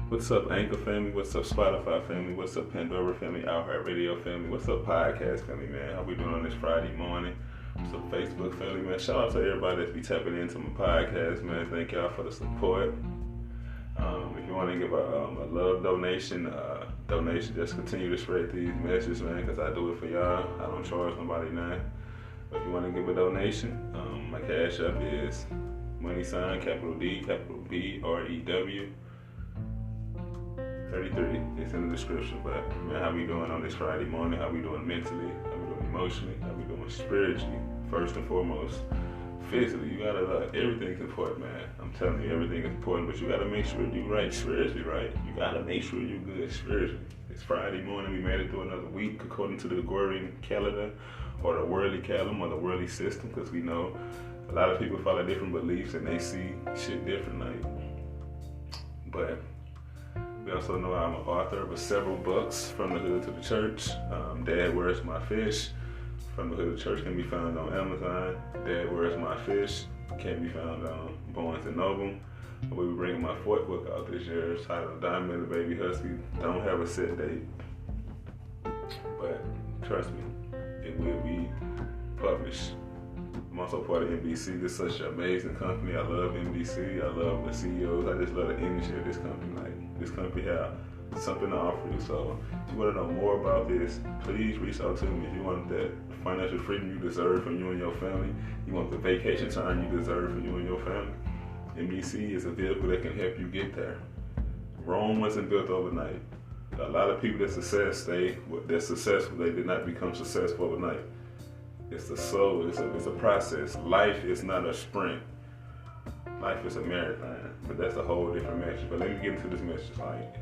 What's up, Anchor family? What's up, Spotify family? What's up, Pandora family? iHeartRadio family? What's up, Podcast family, man? How we doing on this Friday morning? What's up, Facebook family, man? Shout out to everybody that's be tapping into my podcast, man. Thank y'all for the support. If you want to give a love donation, just continue to spread these messages, man, because I do it for y'all. I don't charge nobody now. But if you want to give a donation, my cash app is money sign, capital D, capital B, R-E-W. 33. It's in the description. But man, how we doing on this Friday morning? How we doing mentally? How we doing emotionally? How we doing spiritually? First and foremost, physically, you gotta everything's important, man. I'm telling you, everything is important, but you gotta make sure you're right spiritually, right? You gotta make sure you're good spiritually. It's Friday morning. We made it through another week according to the Gregorian calendar, or the worldly calendar, or the worldly system, because we know a lot of people follow different beliefs and they see shit differently. But we also know I'm an author of several books, From the Hood to the Church. Dad, Where's My Fish? From the Hood to the Church can be found on Amazon. Dad, Where's My Fish? Can be found on Barnes & Noble. We'll be bringing my fourth book out this year. It's titled Diamond and the Baby Husky. Don't have a set date, but trust me, it will be published. I'm also part of NBC. This is such an amazing company. I love NBC. I love the CEOs. I just love the energy of this company. Like, this company have something to offer you. So if you want to know more about this, please reach out to me. If you want that financial freedom you deserve from you and your family, you want the vacation time you deserve from you and your family, NBC is a vehicle that can help you get there. Rome wasn't built overnight. A lot of people they're successful, they did not become successful overnight. It's the soul, it's a process. Life is not a sprint. Life is a marathon, but that's a whole different message. But let me get into this message. Like,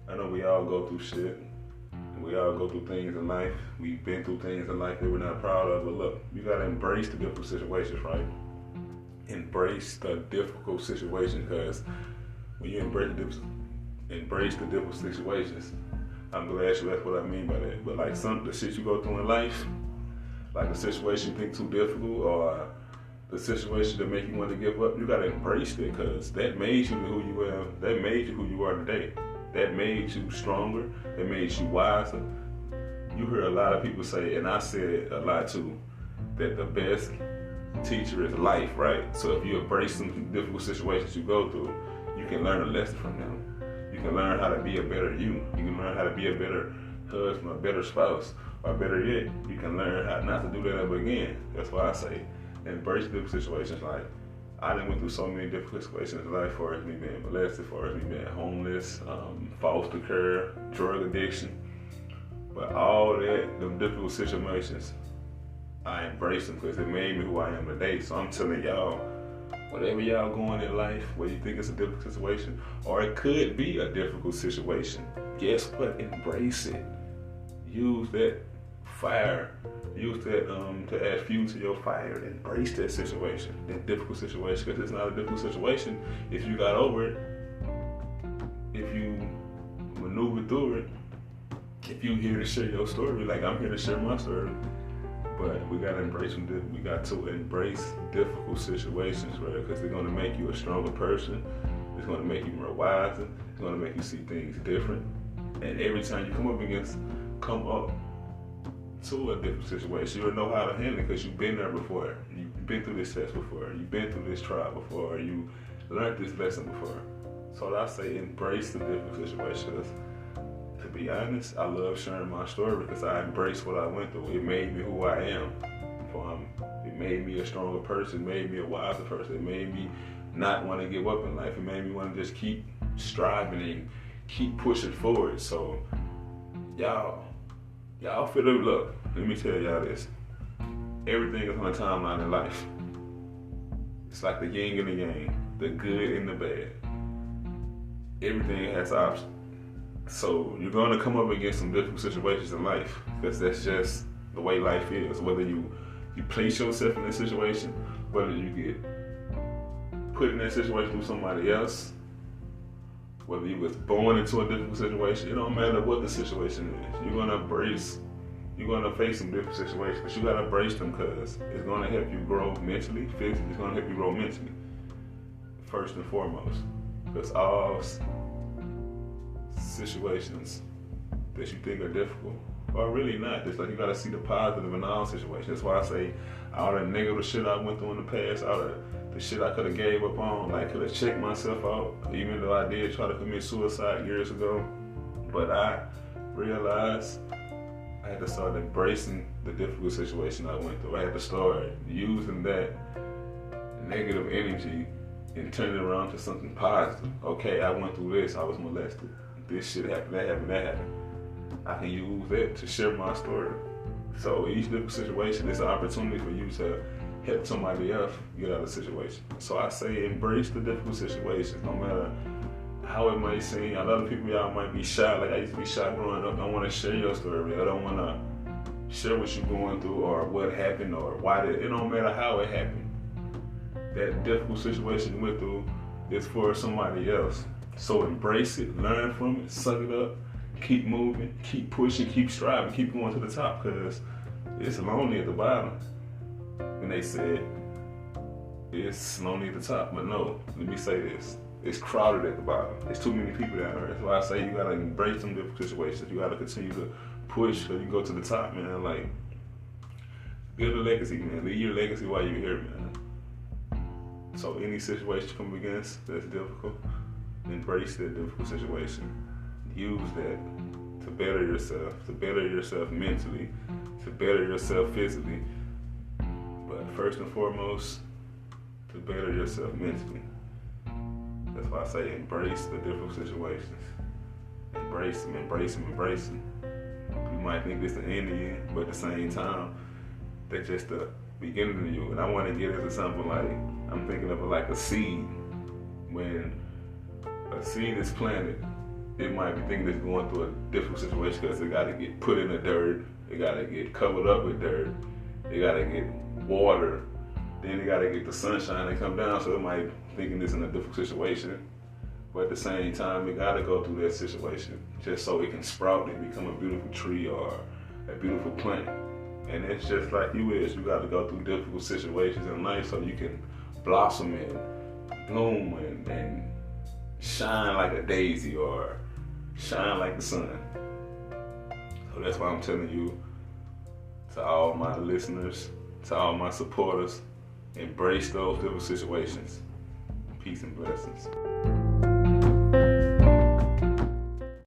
I know we all go through shit. We all go through things in life. We've been through things in life that we're not proud of, but look, you gotta embrace the difficult situations, right? Embrace the difficult situation, because when you embrace the difficult situations, I'm glad you asked what I mean by that. But like the shit you go through in life, like a situation you think too difficult, or the situation that make you want to give up, you gotta embrace it, because that made you who you are. That made you who you are today. That made you stronger. That made you wiser. You hear a lot of people say, and I said it a lot too, that the best teacher is life, right? So if you embrace some difficult situations you go through, you can learn a lesson from them. You can learn how to be a better you. You can learn how to be a better husband, a better spouse, or better yet, you can learn how not to do that ever again. That's why I say embrace difficult situations. Like, I done went through so many difficult situations in life, as far as me being molested, as far as me being homeless, foster care, drug addiction. But all that, them difficult situations, I embrace them because it made me who I am today. So I'm telling y'all, whatever y'all going in life, whether you think it's a difficult situation, or it could be a difficult situation, guess what? Embrace it. Use that fire. Use that to add fuel to your fire. Embrace that situation, that difficult situation, because it's not a difficult situation if you got over it, if you maneuver through it, if you here to share your story, like I'm here to share my story. But we gotta embrace them. We got to embrace difficult situations, right? Because they're gonna make you a stronger person. It's gonna make you more wiser. It's gonna make you see things different. And every time you come up to a different situation, you'll know how to handle it because you've been there before. You've been through this test before. You've been through this trial before. You learned this lesson before. So I say embrace the difficult situations. To be honest, I love sharing my story because I embraced what I went through. It made me who I am. It made me a stronger person. It made me a wiser person. It made me not want to give up in life. It made me want to just keep striving and keep pushing forward. So y'all feel it. Look, let me tell y'all this. Everything is on a timeline in life. It's like the yin and the yang, the good and the bad. Everything has options. So you're going to come up against some difficult situations in life, because that's just the way life is. Whether you place yourself in a situation, whether you get put in that situation with somebody else, whether you was born into a difficult situation, it don't matter what the situation is. You're gonna face some different situations, but you gotta embrace them because it's gonna help you grow mentally, physically. It's gonna help you grow mentally, first and foremost. Because situations that you think are difficult are really not. It's like you gotta see the positive in all situations. That's why I say all the negative shit I went through in the past, all the shit I could have gave up on, like could have checked myself out, even though I did try to commit suicide years ago. But I realized I had to start embracing the difficult situation I went through. I had to start using that negative energy and turn it around to something positive. Okay, I went through this, I was molested. This shit happened, that happened, that happened. I can use that to share my story. So each difficult situation is an opportunity for you to help somebody else get out of the situation. So I say embrace the difficult situations, no matter how it might seem. A lot of people, y'all might be shy. Like I used to be shy growing up. I don't want to share your story. I don't want to share what you're going through or what happened or why it don't matter how it happened. That difficult situation you went through is for somebody else. So embrace it, learn from it, suck it up, keep moving, keep pushing, keep striving, keep going to the top, because it's lonely at the bottom. And they said it's lonely at the top, but no, let me say this. It's crowded at the bottom. There's too many people down there. That's why I say you gotta embrace some difficult situations. You gotta continue to push so you go to the top, man. Like, build a legacy, man. Leave your legacy while you're here, man. So any situation you come against that's difficult, embrace that difficult situation. Use that to better yourself mentally, to better yourself physically. But first and foremost, to better yourself mentally. That's why I say embrace the difficult situations. Embrace them, embrace them, embrace them. You might think this the end of you, but at the same time, they're just the beginning of you. And I want to get into something like, I'm thinking of it like a seed. When a seed is planted, it might be thinking it's going through a difficult situation because it got to get put in the dirt, it got to get covered up with dirt, it got to get water, then it got to get the sunshine and come down. So it might thinking it's in a difficult situation, but at the same time, it got to go through that situation just so it can sprout and become a beautiful tree or a beautiful plant. And it's just like you got to go through difficult situations in life so you can blossom and bloom and shine like a daisy or shine like the sun. So that's why I'm telling you, to all my listeners, to all my supporters, embrace those difficult situations. Peace and blessings.